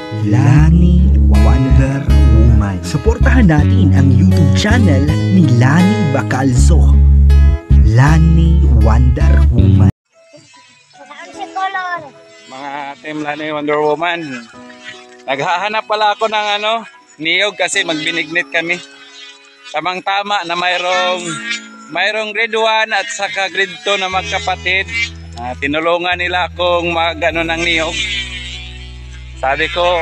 Lani Wonder Woman. Suportahan natin ang YouTube channel ni Lani Bacalzo. Lani Wonder Woman. Mga team Lani Wonder Woman, naghahanap pala ako ng niyog kasi magbinignit kami. Tamang-tama na mayroong grade 1 at saka grade 2 na magkapatid. Tinulungan nila akong mag-ano ng niyog. Sabi ko,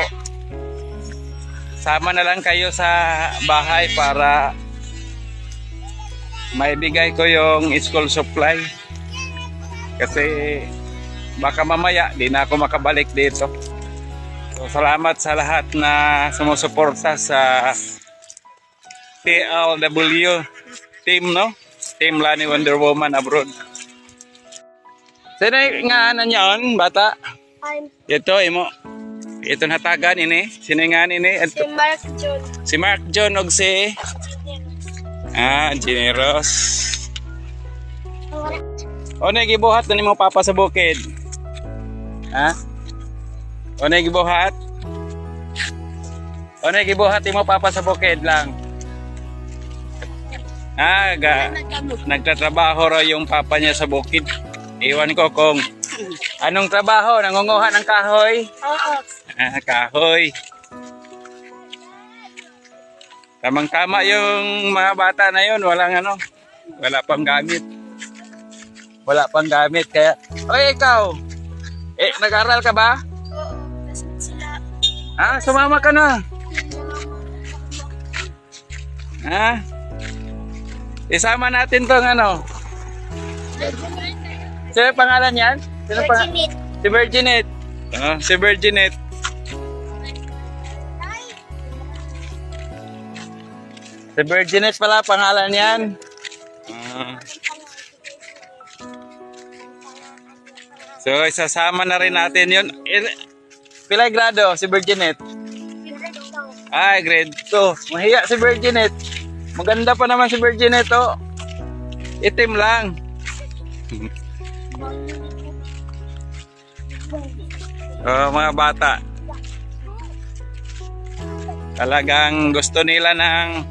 sama na lang kayo sa bahay para maibigay ko yung school supply. Kasi baka mamaya di na ako makabalik dito. So, salamat sa lahat na sumusuporta sa TLW team, no? Team Lani Wonder Woman abroad. Sino nga yon, bata? Ito, imo. Ito natagan ini. Sino nga ini? Si Mark John. Si Mark John og si Generous. O gibuhat na nimo papa sa bukid. Ha? O gibuhat? O gibuhat nimo papa sa bukid lang. Nagtatrabaho raw yung papa niya sa bukid. Iwan ko kung anong trabaho, nangunguha ng kahoy? Oo. Kahoy. Tamang-tama yung mga bata na yun, wala pang gamit. Wala pang gamit, kaya, oy ikaw, nag-aral ka ba? Oo. Nasaan sila? Sumama ka na. Isama natin tong Sino pangalan yan? Virginit. Si Virginit. Si Virginit. Si Virginit pala pangalan yan. So isasama na rin natin yun. Pilay grado si Virginit? Grade 2. Mahiya si Virginit. Maganda pa naman si Virginit, oh. Itim lang. Mga bata, talagang gusto nila ng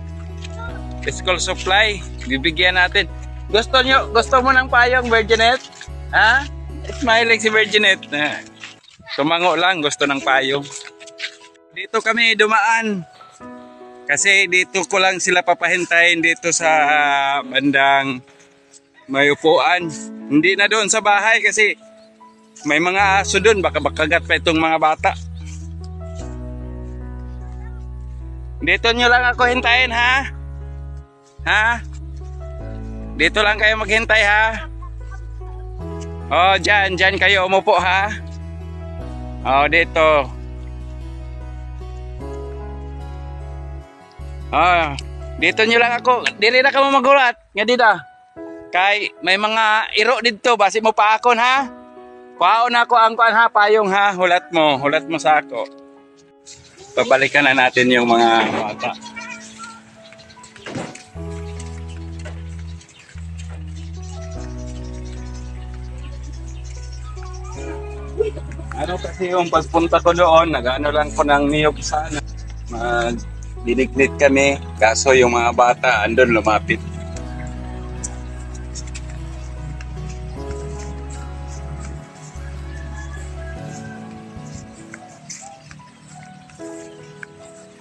school supply, bibigyan natin. Gusto mo ng payong, Virginit? Smiling si Virginit. Tumango lang, gusto ng payong. Dito kami dumaan kasi dito ko lang sila papahintayin dito sa bandang may upuan. Hindi na doon sa bahay kasi may mga aso doon, baka kagat pa itong mga bata. Dito nyo lang ako hintayin, ha? Dito lang kayo maghintay, ha? Dyan kayo umupo, ha? Dito. Dito nyo lang ako. Dili na ka mo magulat. Nga dito. Kay may mga iro dito. Basi mo pa akon, ha? Paon ako ang payong, ha? Hulat mo sa ako. Pabalikan na natin yung mga bata. Kasi yung pagpunta ko doon, nag-ano lang ko ng niyog sana. Dinignit kami, kaso yung mga bata andun lumapit.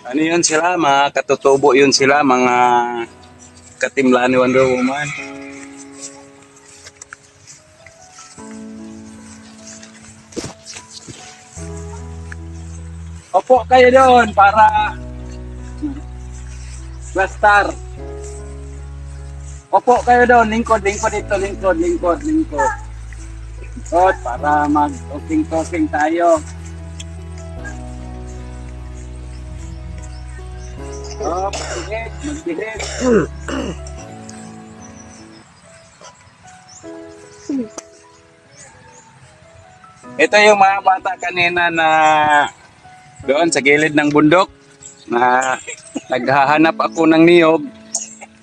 Ano yun sila, mga katutubo yun sila, mga ka-Team Lani Wonder Woman. Opo kayo doon para Blastar. Opo kayo doon, lingkod dito, lingkod. Para mag-talking tayo. Magbihit. Ito yung mga bata kanina na doon sa gilid ng bundok na naghahanap ako ng niyog.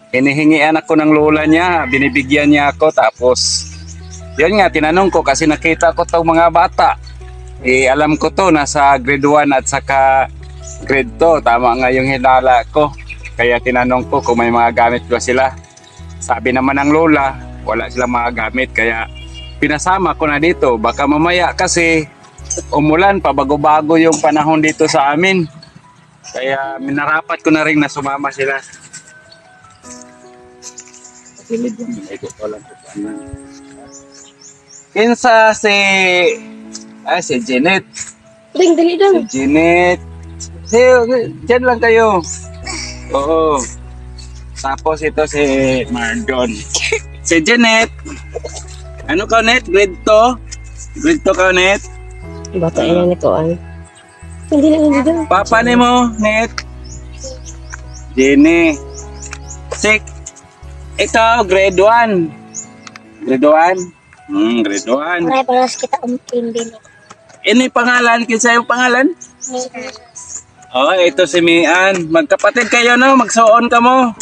Hinihingian ako ng lola niya, binibigyan niya ako, tapos yun nga, tinanong ko kasi nakita ko itong mga bata. alam ko to, nasa grade 1 at saka grade 2. Tama nga yung hinala ko. Kaya tinanong ko kung may mga gamit ba sila. Sabi naman ng lola, wala silang mga gamit. Kaya pinasama ko na dito. Baka mamaya kasi umulan pa, bago-bago yung panahon dito sa amin. Kaya minarapat ko na rin na sumama sila. Kinsa si Janet. Dali Si Janet. Diyan lang kayo. Oo. Tapos ito si Mardon. Si Janet. Ano ka, Net? Grade 2? Grade 2 ka, Net? Bata ina nito ay. Hindi na. Papa ni mo, Net? Jenny. Ikaw, grade 1. Grade 1? Grade 1. Ay, paras kita umtindi nito. Ini pangalan, kinsa yung pangalan? Oh, ito si Mian. Magkapatid kayo, no? Magsuon ka mo.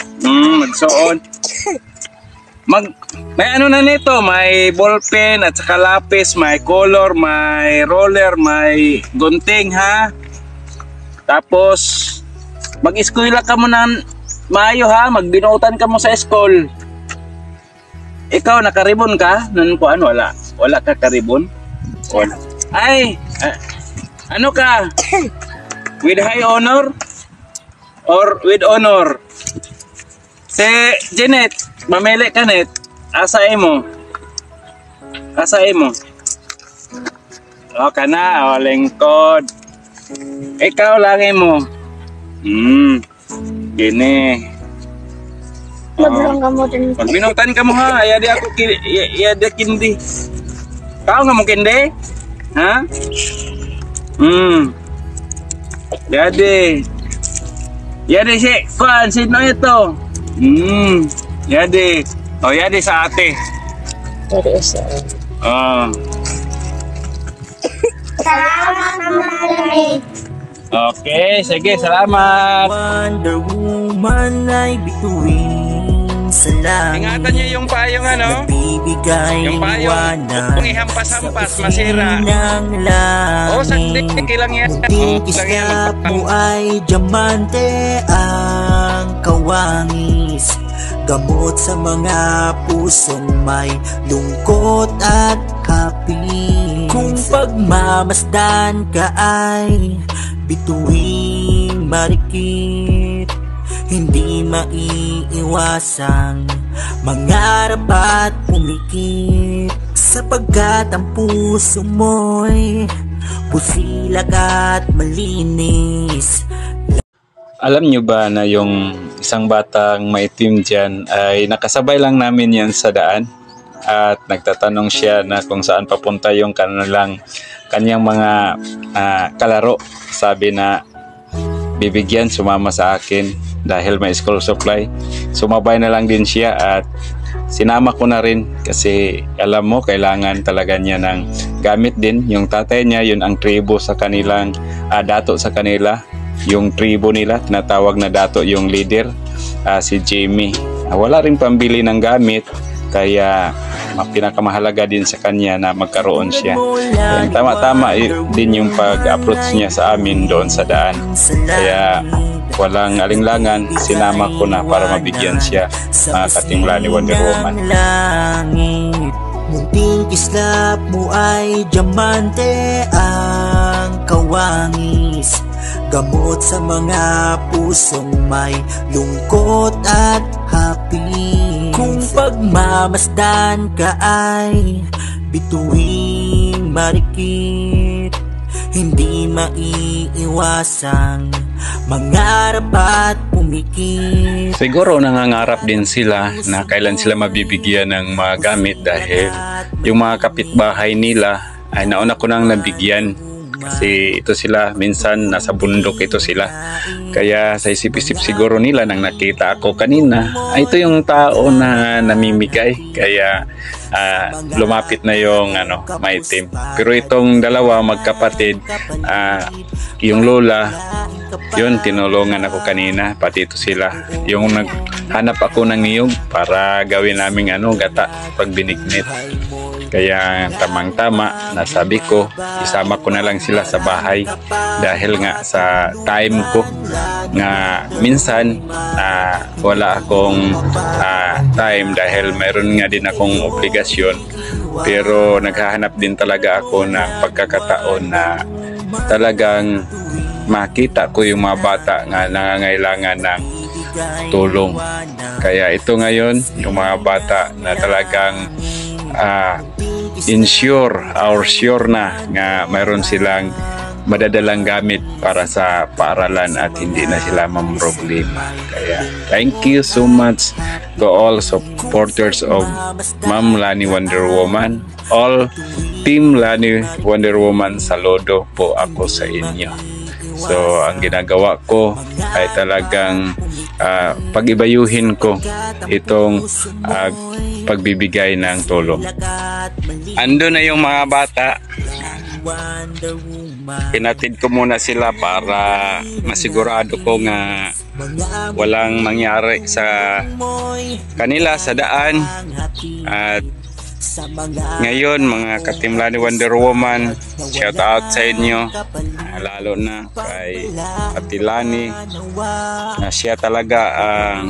Magsuon. May ano na nito, may ballpen at saka lapis, may color, may roller, may gunting, ha? Tapos, mag-eskwela ka mo ng maayo, ha? Magbinutan ka mo sa school. Ikaw, nakaribon ka? Wala. Wala ka karibon? Wala. Ay, ano ka? With high honor? Or with honor? Si Janet, mamili ka, Net. Asay mo. O, kana. O, lingkod. Ikaw, langin mo. Gini. Mablong ka mo din. Magbinutan ka mo, ha. Iya di kindi. Kau nga mo kindi? Ha? Yadi si, kuan, sino ito? Yadi. O, yadi sa ate. Dari isa. Salamat naman. Okay, sige, salamat. Wonder Woman ay bituin sa langit. Ingatan niyo yung payong ano? Nagbibigay Yung payong, kung ihampas-hampas, masira. ng langit. O, saglit lang yan. Munting kislap mo ay diamante ang kawangis. Gamot sa mga pusong may lungkot at happy. Kung pagmamasdan ka ay bituing marikit, hindi maiiwasang mangarap at pumikit. Sapagkat ang puso mo'y busilak at malinis. Alam nyo ba na yung isang batang maitim dyan ay nakasabay lang namin yan sa daan at nagtatanong siya na kung saan papunta yung kanyang mga kalaro. Sabi na bibigyan, sumama sa akin dahil may school supply. Sumabay na lang din siya at sinama ko na rin kasi alam mo kailangan talaga niya ng gamit din. Yung tatay niya, yun ang tribo sa kanilang dato sa kanila. Yung tribo nila, tinatawag na dato yung leader, si Jamie. Wala rin pambili ng gamit, kaya pinakamahalaga din sa kanya na magkaroon siya. Tama-tama din yung pag-approach niya sa amin doon sa daan. Kaya walang alinlangan, sinama ko na para mabigyan siya katimla ni Wonder Woman. Munting kislap mo ay diamante ang kawangis. Gamot sa mga pusong may lungkot at happy. Kung pagmamasdan ka ay bituing marikit, hindi maiiwasang mangarap at pumikit. Siguro nangangarap din sila na kailan sila mabibigyan ng mga gamit dahil yung mga kapitbahay nila ay nauna ko nang nabigyan. Kasi ito sila, minsan nasa bundok ito sila. Kaya sa isip-isip siguro nila nang nakita ako kanina, ito yung tao na namimigay. Kaya lumapit na yung maitim. Pero itong dalawa magkapatid, yung lola, yun tinulungan ako kanina. Pati ito sila. Yung naghanap ako ng niyog para gawin naming gata pag binignit. Kaya tamang-tama, nasabi ko, isama ko na lang sila sa bahay dahil nga sa time ko nga minsan wala akong time dahil mayroon nga din akong obligasyon. Pero naghahanap din talaga ako ng pagkakataon na talagang makita ko yung mga bata nga nangangailangan ng tulong. Kaya ito ngayon, yung mga bata na talagang sure na nga mayroon silang madadalang gamit para sa paaralan at hindi na sila mamroblema. Kaya thank you so much to all supporters of Ma'am Lani Wonder Woman. All Team Lani Wonder Woman, saludo po ako sa inyo. So ang ginagawa ko ay talagang pag-ibayuhin ko itong pagbibigay ng tulong. Ando na yung mga bata. Pinatid ko muna sila para masigurado ko nga walang mangyari sa kanila sa daan. At ngayon mga ka-Team Lani Wonder Woman, shout out sa inyo, lalo na kay Ate Lani na siya talaga ang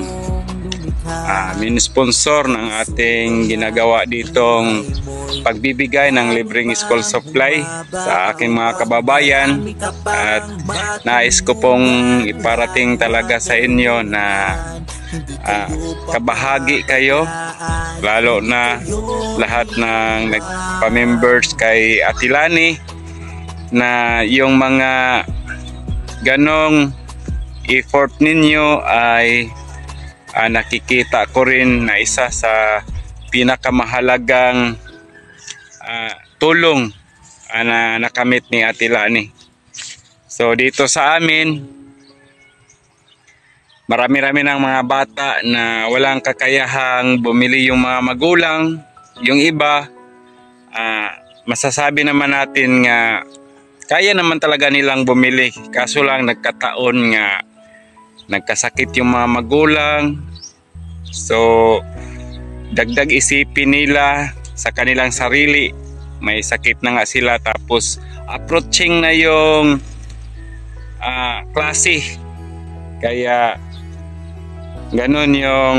main sponsor ng ating ginagawa ditong pagbibigay ng libreng school supply sa aking mga kababayan. At nais ko pong iparating talaga sa inyo na kabahagi kayo, lalo na lahat ng nagpa-members kay Ate Lani, na yung mga ganong effort ninyo ay nakikita ko rin na isa sa pinakamahalagang tulong na nakamit ni Ate Lani. So dito sa amin, marami-rami ng mga bata na walang kakayahang bumili yung mga magulang. Yung iba, masasabi naman natin nga kaya naman talaga nilang bumili. Kaso lang nagkataon nga nagkasakit yung mga magulang. So dagdag isipin nila sa kanilang sarili, may sakit na nga sila, tapos approaching na yung klase. Kaya ganun yung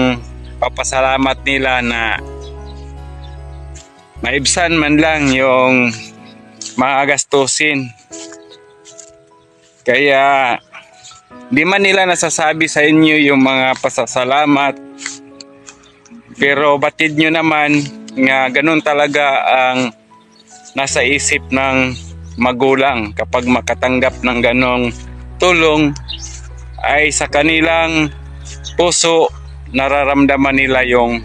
papasalamat nila na maibsan man lang yung mga gastusin. Kaya di man nila nasasabi sa inyo yung mga pasasalamat, pero batid nyo naman nga ganun talaga ang nasa isip ng magulang kapag makatanggap ng ganong tulong, ay sa kanilang puso nararamdaman nila yung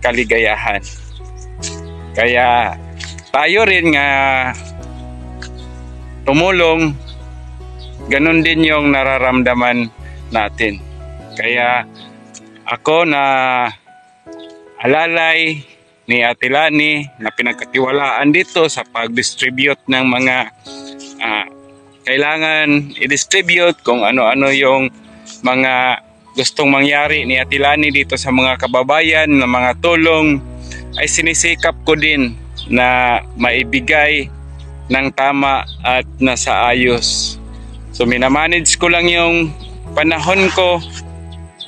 kaligayahan. Kaya tayo rin nga tumulong, ganun din yung nararamdaman natin. Kaya ako na alalay ni Ate Lani na pinagkatiwalaan dito sa pag-distribute ng mga kailangan i-distribute, kung ano-ano yung mga gustong mangyari ni Ate Lani dito sa mga kababayan na mga tulong, ay sinisikap ko din na maibigay ng tama at nasa ayos. So minamanage ko lang yung panahon ko,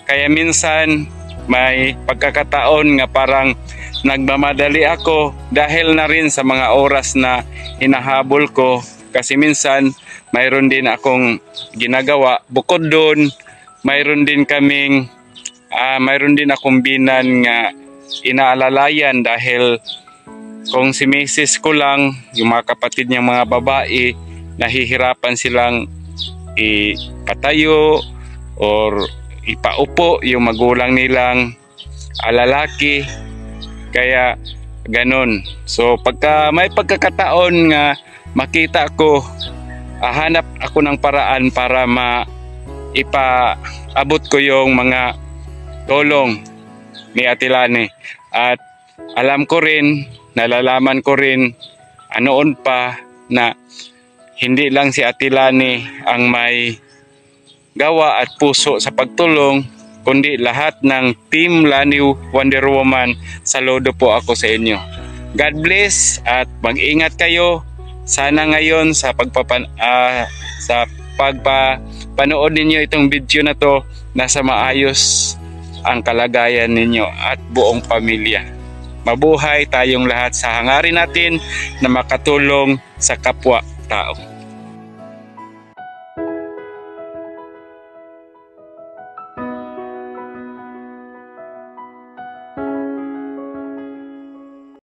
kaya minsan may pagkakataon nga parang nagmamadali ako dahil na rin sa mga oras na hinahabol ko, kasi minsan mayroon din akong ginagawa. Bukod doon, mayroon din akong binan nga inaalalayan, dahil kung si misis ko lang, yung mga kapatid niyang mga babae, nahihirapan silang ipatayo or ipaupo yung magulang nilang lalaki. Kaya ganun. So pagka may pagkakataon nga makita ko, hanap ako ng paraan para ipaabot ko yung mga tulong ni Ate Lani. At alam ko rin, nalalaman ko rin noon pa na hindi lang si Ate Lani ang may gawa at puso sa pagtulong, kundi lahat ng Team Lani Wonder Woman. Saludo po ako sa inyo. God bless at mag-ingat kayo. Sana ngayon sa pagpapanood ninyo itong video na to, nasa maayos ang kalagayan ninyo at buong pamilya. Mabuhay tayong lahat sa hangarin natin na makatulong sa kapwa tao.